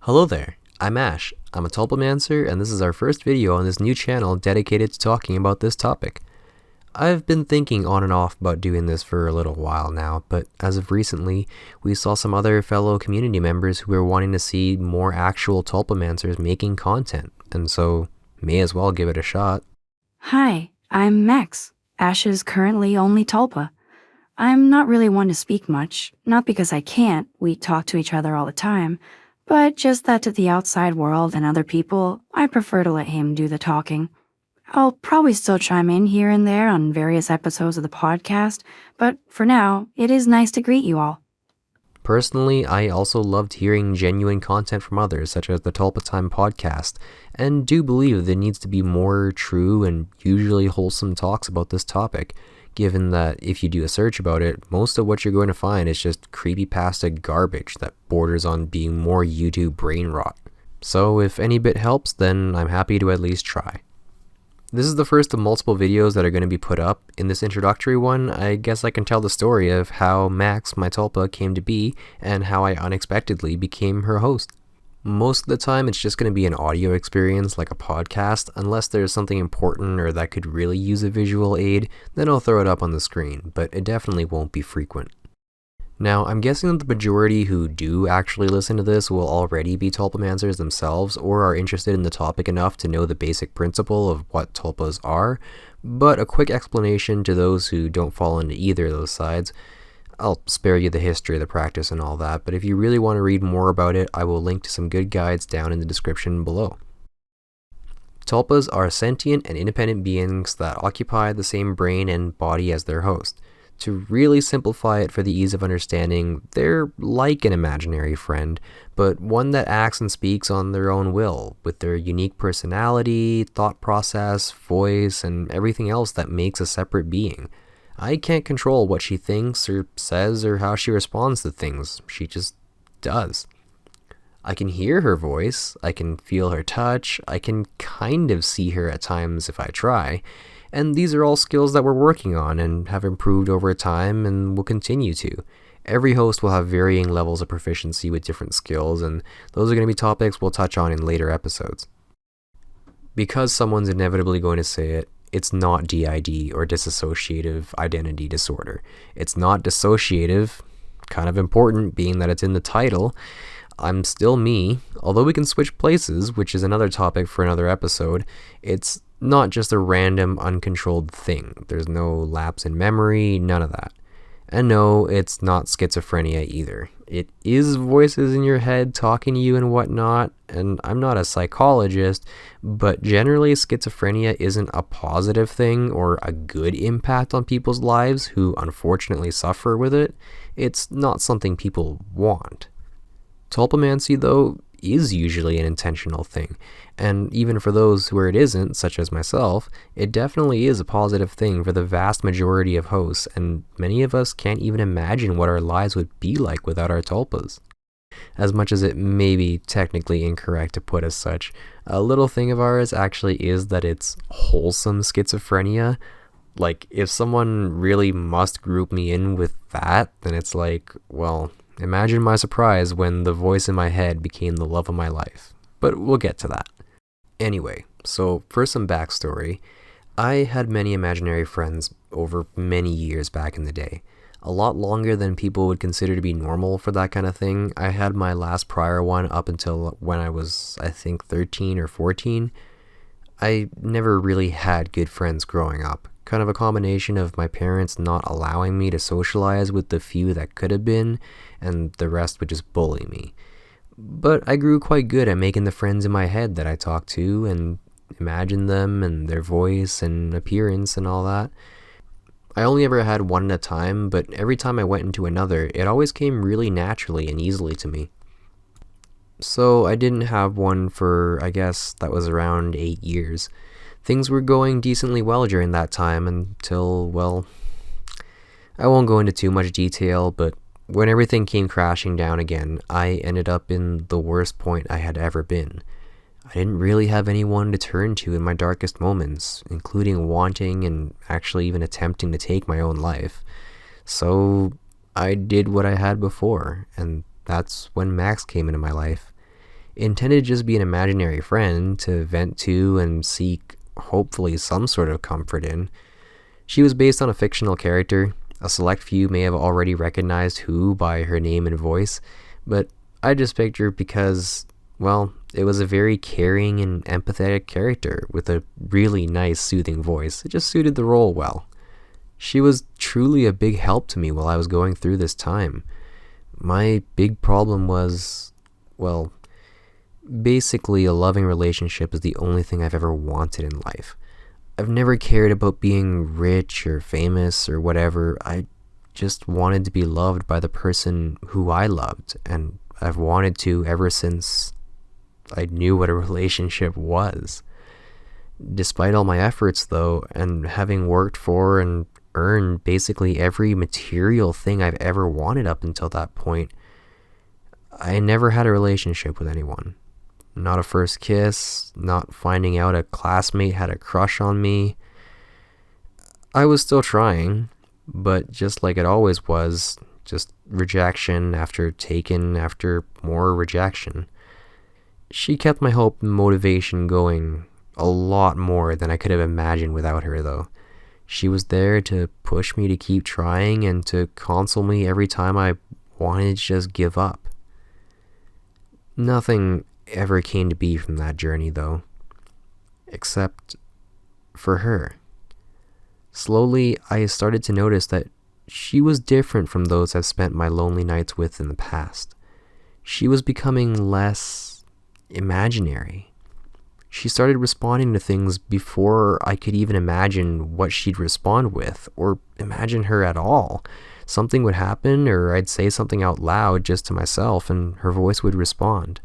Hello there, I'm Ash. I'm a tulpamancer, and this is our first video on this new channel dedicated to talking about this topic. I've been thinking on and off about doing this for a little while now, but as of recently, we saw some other fellow community members who were wanting to see more actual tulpamancers making content, and so may as well give it a shot. Hi, I'm Max, Ash's currently only tulpa. I'm not really one to speak much, not because I can't, we talk to each other all the time, but just that to the outside world and other people, I prefer to let him do the talking. I'll probably still chime in here and there on various episodes of the podcast, but for now, it is nice to greet you all. Personally, I also loved hearing genuine content from others, such as the Tulpa Time podcast, and do believe there needs to be more true and usually wholesome talks about this topic, given that if you do a search about it, most of what you're going to find is just creepypasta garbage that borders on being more YouTube brain rot. So if any bit helps, then I'm happy to at least try. This is the first of multiple videos that are going to be put up. In this introductory one, I guess I can tell the story of how Max, my tulpa, came to be and how I unexpectedly became her host. Most of the time, it's just going to be an audio experience like a podcast. Unless there's something important or that could really use a visual aid, then I'll throw it up on the screen, but it definitely won't be frequent. Now, I'm guessing that the majority who do actually listen to this will already be tulpamancers themselves or are interested in the topic enough to know the basic principle of what tulpas are, but a quick explanation to those who don't fall into either of those sides. I'll spare you the history of the practice and all that, but if you really want to read more about it, I will link to some good guides down in the description below. Tulpas are sentient and independent beings that occupy the same brain and body as their host. To really simplify it for the ease of understanding, they're like an imaginary friend, but one that acts and speaks on their own will, with their unique personality, thought process, voice, and everything else that makes a separate being. I can't control what she thinks or says or how she responds to things. She just does. I can hear her voice, I can feel her touch, I can kind of see her at times if I try, and these are all skills that we're working on and have improved over time and will continue to. Every host will have varying levels of proficiency with different skills, and those are going to be topics we'll touch on in later episodes. Because someone's inevitably going to say it, it's not DID or dissociative identity disorder. It's not dissociative, kind of important being that it's in the title. I'm still me, although we can switch places, which is another topic for another episode. It's not just a random, uncontrolled thing. There's no lapse in memory, none of that. And no, it's not schizophrenia either. It is voices in your head talking to you and whatnot, and I'm not a psychologist, but generally schizophrenia isn't a positive thing or a good impact on people's lives who unfortunately suffer with it. It's not something people want. Tulpamancy, though, is usually an intentional thing, and even for those where it isn't, such as myself, it definitely is a positive thing for the vast majority of hosts, and many of us can't even imagine what our lives would be like without our tulpas. As much as it may be technically incorrect to put as such, a little thing of ours actually is that it's wholesome schizophrenia. Like, if someone really must group me in with that, then it's like, well, imagine my surprise when the voice in my head became the love of my life. But we'll get to that. Anyway, so for some backstory, I had many imaginary friends over many years back in the day. A lot longer than people would consider to be normal for that kind of thing. I had my last prior one up until when I was, I think, 13 or 14. I never really had good friends growing up. Kind of a combination of my parents not allowing me to socialize with the few that could have been, and the rest would just bully me. But I grew quite good at making the friends in my head that I talked to and imagined them and their voice and appearance and all that. I only ever had one at a time, but every time I went into another, it always came really naturally and easily to me. So I didn't have one for, I guess, that was around 8 years. Things were going decently well during that time until, well, I won't go into too much detail, but when everything came crashing down again, I ended up in the worst point I had ever been. I didn't really have anyone to turn to in my darkest moments, including wanting and actually even attempting to take my own life. So I did what I had before, and that's when Max came into my life. intended to just be an imaginary friend to vent to and seek, hopefully, some sort of comfort in. She was based on a fictional character. A select few may have already recognized who by her name and voice, but I just picked her because, well, it was a very caring and empathetic character with a really nice, soothing voice. It just suited the role well. She was truly a big help to me while I was going through this time. My big problem was, well, basically a loving relationship is the only thing I've ever wanted in life. I've never cared about being rich or famous or whatever. I just wanted to be loved by the person who I loved, and I've wanted to ever since I knew what a relationship was. Despite all my efforts, though, and having worked for and earned basically every material thing I've ever wanted up until that point, I never had a relationship with anyone. Not a first kiss, not finding out a classmate had a crush on me. I was still trying, but just like it always was, just rejection after taken after more rejection. She kept my hope and motivation going a lot more than I could have imagined without her, though. She was there to push me to keep trying and to console me every time I wanted to just give up. Nothing ever came to be from that journey, though, except for her. Slowly, I started to notice that she was different from those I've spent my lonely nights with in the past. She was becoming less imaginary. She started responding to things before I could even imagine what she'd respond with, or imagine her at all. Something would happen, or I'd say something out loud just to myself, and her voice would respond.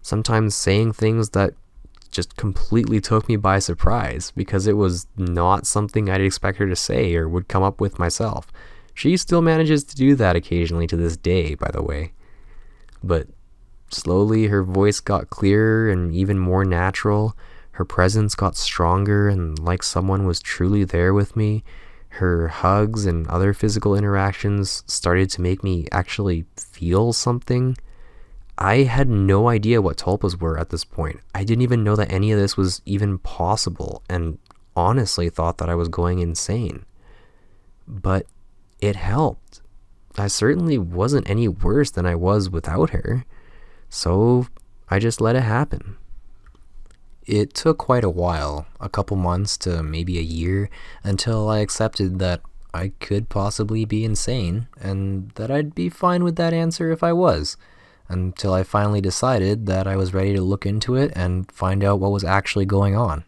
Sometimes saying things that just completely took me by surprise, because it was not something I'd expect her to say or would come up with myself. She still manages to do that occasionally to this day, by the way. But slowly her voice got clearer and even more natural. Her presence got stronger and like someone was truly there with me. Her hugs and other physical interactions started to make me actually feel something. I had no idea what tulpas were at this point. I didn't even know that any of this was even possible, and honestly thought that I was going insane. But it helped. I certainly wasn't any worse than I was without her, so I just let it happen. It took quite a while, a couple months to maybe a year, until I accepted that I could possibly be insane, and that I'd be fine with that answer if I was. Until I finally decided that I was ready to look into it and find out what was actually going on.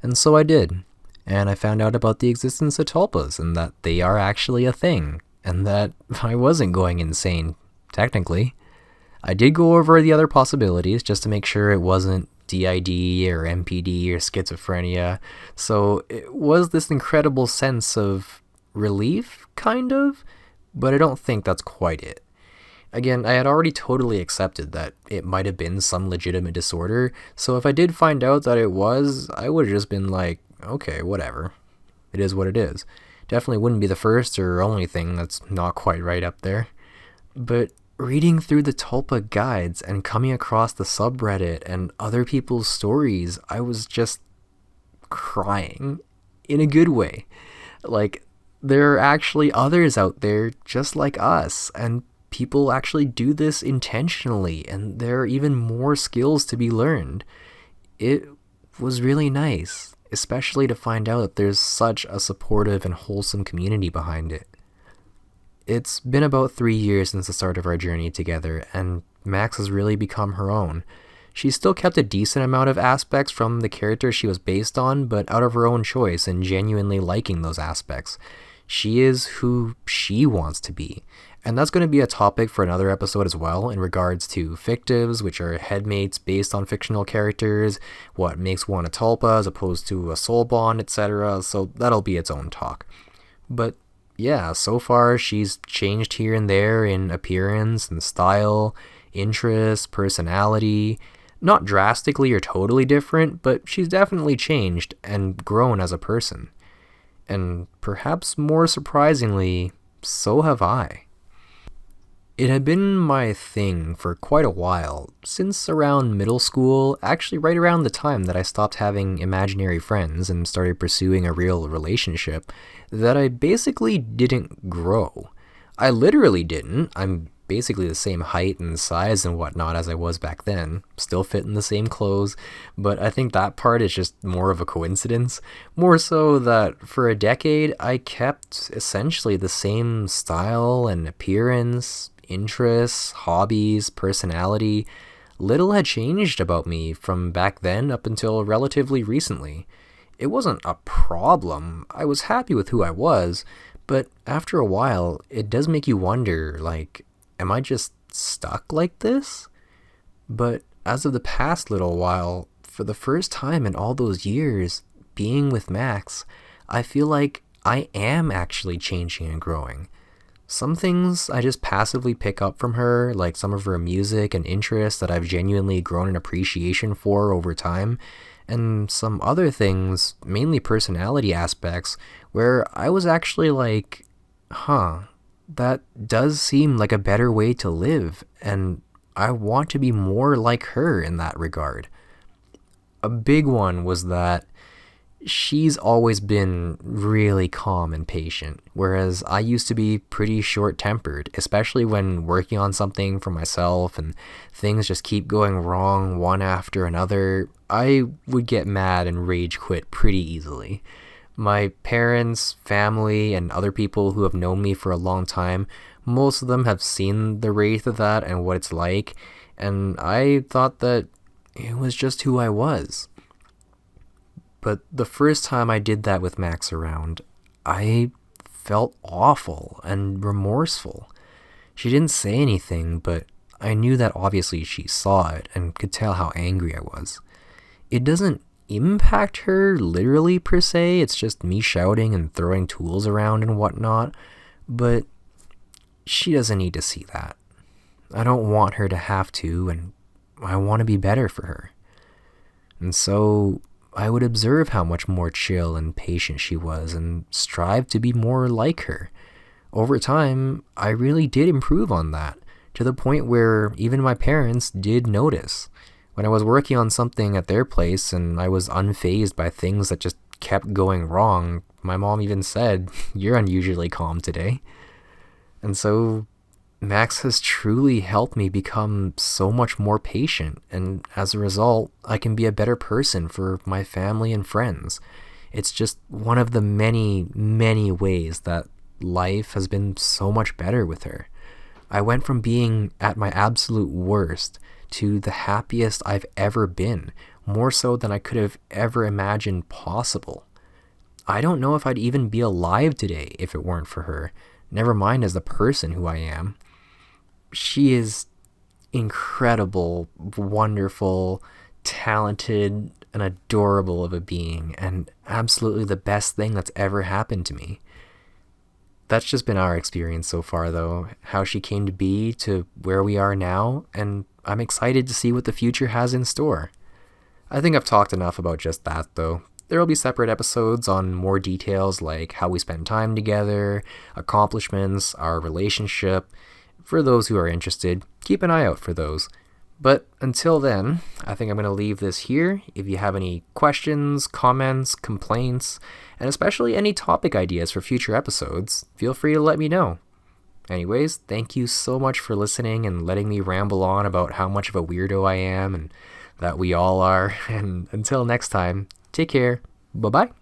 And so I did, and I found out about the existence of tulpas and that they are actually a thing, and that I wasn't going insane, technically. I did go over the other possibilities just to make sure it wasn't DID or MPD or schizophrenia, so it was this incredible sense of relief, kind of, but I don't think that's quite it. Again, I had already totally accepted that it might have been some legitimate disorder, so if I did find out that it was, I would have just been like, okay, whatever. It is what it is. Definitely wouldn't be the first or only thing that's not quite right up there. But reading through the tulpa guides and coming across the subreddit and other people's stories, I was just crying in a good way. Like, there are actually others out there just like us, and people actually do this intentionally, and there are even more skills to be learned. It was really nice, especially to find out that there's such a supportive and wholesome community behind it. It's been about 3 years since the start of our journey together, and Max has really become her own. She still kept a decent amount of aspects from the character she was based on, but out of her own choice and genuinely liking those aspects. She is who she wants to be. And that's going to be a topic for another episode as well, in regards to fictives, which are headmates based on fictional characters, what makes one a tulpa as opposed to a soul bond, etc. So that'll be its own talk. But yeah, so far she's changed here and there in appearance and style, interest, personality. Not drastically or totally different, but she's definitely changed and grown as a person. And perhaps more surprisingly, so have I. It had been my thing for quite a while, since around middle school, actually right around the time that I stopped having imaginary friends and started pursuing a real relationship, that I basically didn't grow. I literally didn't. I'm basically the same height and size and whatnot as I was back then, still fit in the same clothes, but I think that part is just more of a coincidence. More so that for a decade, I kept essentially the same style and appearance, interests, hobbies, personality. Little had changed about me from back then up until relatively recently. It wasn't a problem. I was happy with who I was, but after a while, it does make you wonder, like, am I just stuck like this? But as of the past little while, for the first time in all those years being with Max, I feel like I am actually changing and growing. Some things I just passively pick up from her, like some of her music and interests that I've genuinely grown an appreciation for over time, and some other things, mainly personality aspects, where I was actually like, huh, that does seem like a better way to live, and I want to be more like her in that regard. A big one was that she's always been really calm and patient, whereas I used to be pretty short-tempered, especially when working on something for myself and things just keep going wrong one after another. I would get mad and rage quit pretty easily. My parents, family, and other people who have known me for a long time, most of them have seen the wraith of that and what it's like, and I thought that it was just who I was. But the first time I did that with Max around, I felt awful and remorseful. She didn't say anything, but I knew that obviously she saw it and could tell how angry I was. It doesn't impact her literally per se, it's just me shouting and throwing tools around and whatnot, but she doesn't need to see that. I don't want her to have to, and I want to be better for her. And so I would observe how much more chill and patient she was and strive to be more like her. Over time, I really did improve on that, to the point where even my parents did notice. When I was working on something at their place and I was unfazed by things that just kept going wrong, my mom even said, "You're unusually calm today." And so Max has truly helped me become so much more patient, and as a result, I can be a better person for my family and friends. It's just one of the many, many ways that life has been so much better with her. I went from being at my absolute worst to the happiest I've ever been, more so than I could have ever imagined possible. I don't know if I'd even be alive today if it weren't for her, never mind as the person who I am. She is incredible, wonderful, talented, and adorable of a being, and absolutely the best thing that's ever happened to me. That's just been our experience so far, though, how she came to be to where we are now, and I'm excited to see what the future has in store. I think I've talked enough about just that, though. There will be separate episodes on more details like how we spend time together, accomplishments, our relationship. For those who are interested, keep an eye out for those. But until then, I think I'm going to leave this here. If you have any questions, comments, complaints, and especially any topic ideas for future episodes, feel free to let me know. Anyways, thank you so much for listening and letting me ramble on about how much of a weirdo I am and that we all are. And until next time, take care. Bye-bye.